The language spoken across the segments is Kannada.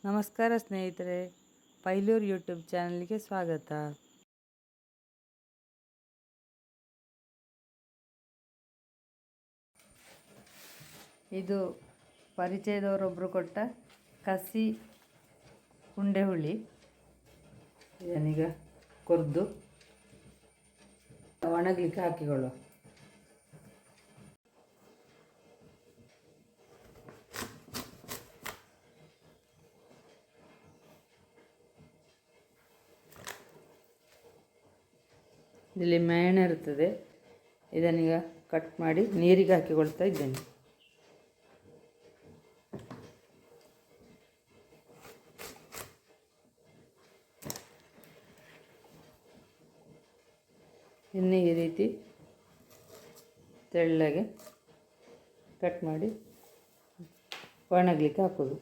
ನಮಸ್ಕಾರ ಸ್ನೇಹಿತರೆ, ಪೈಲೂರ್ ಯೂಟ್ಯೂಬ್ ಚಾನಲ್ಗೆ ಸ್ವಾಗತ. ಇದು ಪರಿಚಯದವರೊಬ್ಬರು ಕೊಟ್ಟ ಕಸಿ ಉಂಡೆ ಹುಳಿ. ಇದನ್ನೀಗ ಕೊರ್ದು ಒಣಗಲಿಕ್ಕೆ ಹಾಕಿಕೊಳ್ಳುವ. ಇಲ್ಲಿ ಮೇಣ ಇರ್ತದೆ, ಇದನ್ನೀಗ ಕಟ್ ಮಾಡಿ ನೀರಿಗೆ ಹಾಕಿಕೊಳ್ತಾ ಇದ್ದೇನೆ. ಇನ್ನು ಈ ರೀತಿ ತೆಳ್ಳಗೆ ಕಟ್ ಮಾಡಿ ಒಣಗಲಿಕ್ಕೆ ಹಾಕೋದು.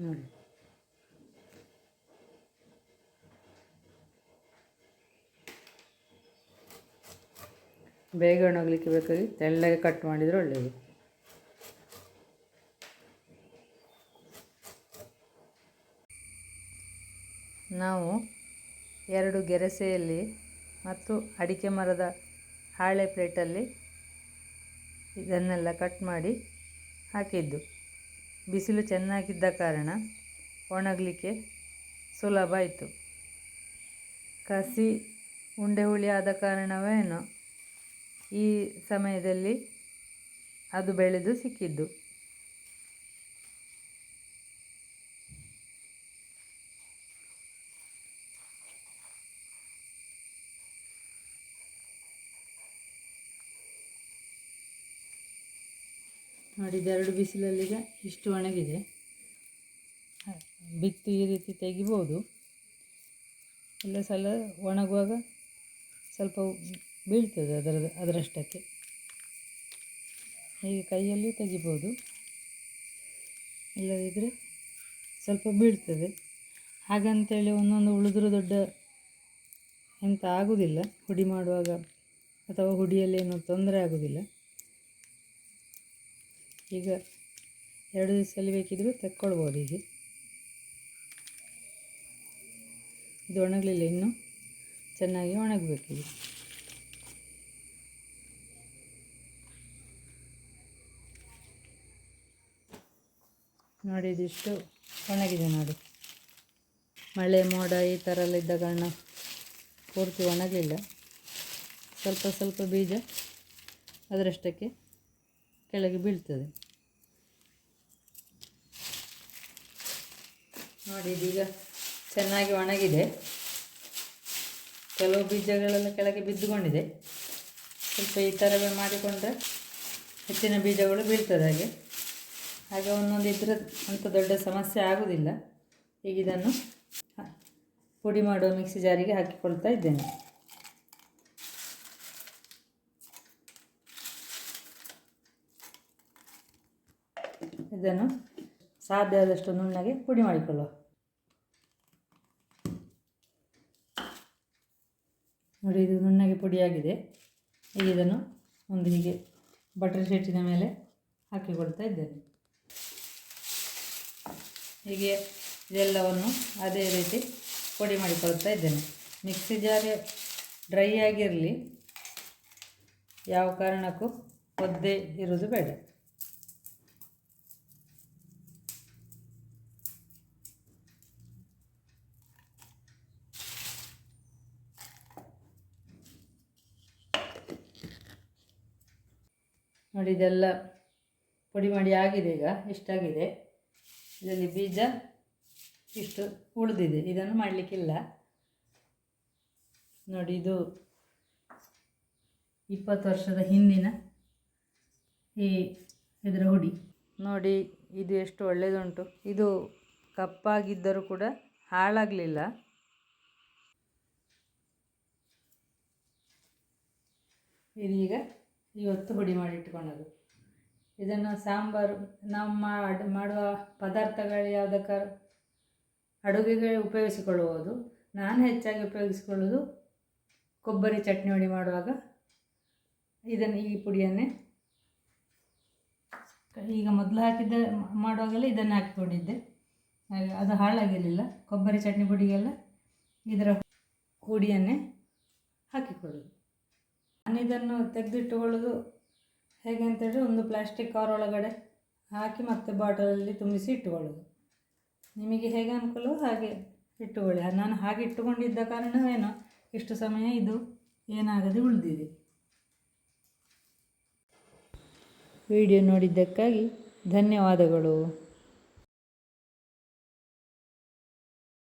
ನೋಡಿ, ಬೇಗ ಒಣಗಲಿಕ್ಕೆ ಬೇಕಾಗಿ ತೆಳ್ಳಗೆ ಕಟ್ ಮಾಡಿದರೆ ಒಳ್ಳೆಯದು. ನಾವು 2 ಗೆರಸೆಯಲ್ಲಿ ಮತ್ತು ಅಡಿಕೆ ಮರದ ಹಾಳೆ ಪ್ಲೇಟಲ್ಲಿ ಇದನ್ನೆಲ್ಲ ಕಟ್ ಮಾಡಿ ಹಾಕಿದ್ದು. ಬಿಸಿಲು ಚೆನ್ನಾಗಿದ್ದ ಕಾರಣ ಒಣಗಲಿಕ್ಕೆ ಸುಲಭ ಆಯಿತು. ಕಸಿ ಉಂಡೆ ಹುಳಿ ಆದ ಕಾರಣವೇನೋ ಈ ಸಮಯದಲ್ಲಿ ಅದು ಬೆಳೆದು ಸಿಕ್ಕಿದ್ದು. ನೋಡಿ, 2 ಬಿಸಿಲಲ್ಲೀಗ ಇಷ್ಟು ಒಣಗಿದೆ. ಬಿತ್ತು ಈ ರೀತಿ ತೆಗಿಬೋದು. ಎಲ್ಲ ಸಲ ಒಣಗುವಾಗ ಸ್ವಲ್ಪ ಬೀಳ್ತದೆ ಅದರಷ್ಟಕ್ಕೆ. ಹೀಗೆ ಕೈಯಲ್ಲಿ ತೆಗಿಬೋದು, ಇಲ್ಲದಿದ್ದರೆ ಸ್ವಲ್ಪ ಬೀಳ್ತದೆ. ಹಾಗಂತೇಳಿ ಒಂದೊಂದು ಉಳಿದ್ರೂ ದೊಡ್ಡ ಎಂತ ಆಗೋದಿಲ್ಲ. ಹುಡಿ ಮಾಡುವಾಗ ಅಥವಾ ಹುಡಿಯಲ್ಲಿ ಏನೂ ತೊಂದರೆ ಆಗೋದಿಲ್ಲ. ಈಗ 2 ದಿವಸದಲ್ಲಿ ಬೇಕಿದ್ದರೂ ತೆಕ್ಕೊಳ್ಬೋದು. ಹೀಗೆ ಇದು ಒಣಗಲಿಲ್ಲ, ಇನ್ನೂ ಚೆನ್ನಾಗಿ ಒಣಗಬೇಕಿದೆ. ನೋಡಿ, ಇದಿಷ್ಟು ಒಣಗಿದೆ. ನೋಡಿ, ಮಳೆ ಮೋಡ ಈ ಥರ ಎಲ್ಲ ಇದ್ದ ಕಾರಣ ಪೂರ್ತಿ ಒಣಗಲಿಲ್ಲ. ಸ್ವಲ್ಪ ಸ್ವಲ್ಪ ಬೀಜ ಅದರಷ್ಟಕ್ಕೆ ಕೆಳಗೆ ಬೀಳ್ತದೆ. ನೋಡಿ, ಇದೀಗ ಚೆನ್ನಾಗಿ ಒಣಗಿದೆ. ಕೆಲವು ಬೀಜಗಳೆಲ್ಲ ಕೆಳಗೆ ಬಿದ್ದುಕೊಂಡಿದೆ. ಸ್ವಲ್ಪ ಈ ಥರವೇ ಮಾಡಿಕೊಂಡ್ರೆ ಹೆಚ್ಚಿನ ಬೀಜಗಳು ಬೀಳ್ತದೆ. ಹಾಗೆ ಒಂದೊಂದು ಇದ್ರೆ ಅಂಥ ದೊಡ್ಡ ಸಮಸ್ಯೆ ಆಗೋದಿಲ್ಲ. ಈಗ ಇದನ್ನು ಪುಡಿ ಮಾಡುವ ಮಿಕ್ಸಿ ಜಾರಿಗೆ ಹಾಕಿಕೊಳ್ತಾ ಇದ್ದೇನೆ. ಇದನ್ನು ಸಾಧ್ಯ ಆದಷ್ಟು ನುಣ್ಣಗೆ ಪುಡಿ ಮಾಡಿಕೊಳ್ಳುವ. ನೋಡಿ, ಇದು ನುಣ್ಣಗೆ ಪುಡಿಯಾಗಿದೆ. ಈಗ ಇದನ್ನು ಒಂದು ಹೀಗೆ ಬಟರ್ ಶೀಟಿನ ಮೇಲೆ ಹಾಕಿಕೊಳ್ತಾ ಇದ್ದೇನೆ. ಹೀಗೆ ಇದೆಲ್ಲವನ್ನು ಅದೇ ರೀತಿ ಪುಡಿ ಮಾಡಿಕೊಳ್ತಾ ಇದ್ದೇನೆ. ಮಿಕ್ಸಿ ಜಾರ್ ಡ್ರೈ ಆಗಿರಲಿ, ಯಾವ ಕಾರಣಕ್ಕೂ ಒದ್ದೆ ಇರೋದು ಬೇಡ. ನೋಡಿ, ಇದೆಲ್ಲ ಪುಡಿ ಮಾಡಿ ಆಗಿದೆ. ಈಗ ಇಷ್ಟಾಗಿದೆ. ಇದರಲ್ಲಿ ಬೀಜ ಇಷ್ಟು ಉಳಿದಿದೆ, ಇದನ್ನು ಮಾಡಲಿಕ್ಕಿಲ್ಲ. ನೋಡಿ, ಇದು 20 ವರ್ಷದ ಹಿಂದಿನ ಇದರ ಹುಡಿ. ನೋಡಿ, ಇದು ಎಷ್ಟು ಒಳ್ಳೆಯದುಂಟು. ಇದು ಕಪ್ಪಾಗಿದ್ದರೂ ಕೂಡ ಹಾಳಾಗಲಿಲ್ಲ. ಇದೀಗ ಇವತ್ತು ಹುಡಿ ಮಾಡಿಟ್ಟುಕೊಳ್ಳೋದು. ಇದನ್ನು ಸಾಂಬಾರು ನಾವು ಮಾಡುವ ಪದಾರ್ಥಗಳು ಯಾವುದಕ್ಕೆ ಅಡುಗೆಗೆ ಉಪಯೋಗಿಸಿಕೊಳ್ಳುವುದು. ನಾನು ಹೆಚ್ಚಾಗಿ ಉಪಯೋಗಿಸಿಕೊಳ್ಳುವುದು ಕೊಬ್ಬರಿ ಚಟ್ನಿ ಹುಡಿ ಮಾಡುವಾಗ ಈ ಪುಡಿಯನ್ನೇ ಈಗ ಮೊದಲು ಮಾಡುವಾಗಲೇ ಇದನ್ನು ಹಾಕಿಕೊಂಡಿದ್ದೆ, ಹಾಗೆ ಅದು ಹಾಳಾಗಿರಲಿಲ್ಲ. ಕೊಬ್ಬರಿ ಚಟ್ನಿ ಪುಡಿಗೆಲ್ಲ ಇದರ ಹುಡಿಯನ್ನೇ ಹಾಕಿಕೊಳ್ಳೋದು. ನಾನಿದನ್ನು ತೆಗೆದಿಟ್ಟುಕೊಳ್ಳೋದು ಹೇಗೆ ಅಂತೇಳಿದ್ರೆ, ಒಂದು ಪ್ಲಾಸ್ಟಿಕ್ ಕವರ್ ಒಳಗಡೆ ಹಾಕಿ ಮತ್ತೆ ಬಾಟಲಲ್ಲಿ ತುಂಬಿಸಿ ಇಟ್ಟುಕೊಳ್ಳೋದು. ನಿಮಗೆ ಹೇಗೆ ಅನುಕೂಲವೋ ಹಾಗೆ ಇಟ್ಟುಕೊಳ್ಳಿ. ನಾನು ಹಾಗೆ ಇಟ್ಟುಕೊಂಡಿದ್ದ ಕಾರಣವೇನೋ ಇಷ್ಟು ಸಮಯ ಇದು ಏನಾಗದೆ ಉಳಿದಿದೆ. ವಿಡಿಯೋ ನೋಡಿದ್ದಕ್ಕಾಗಿ ಧನ್ಯವಾದಗಳು.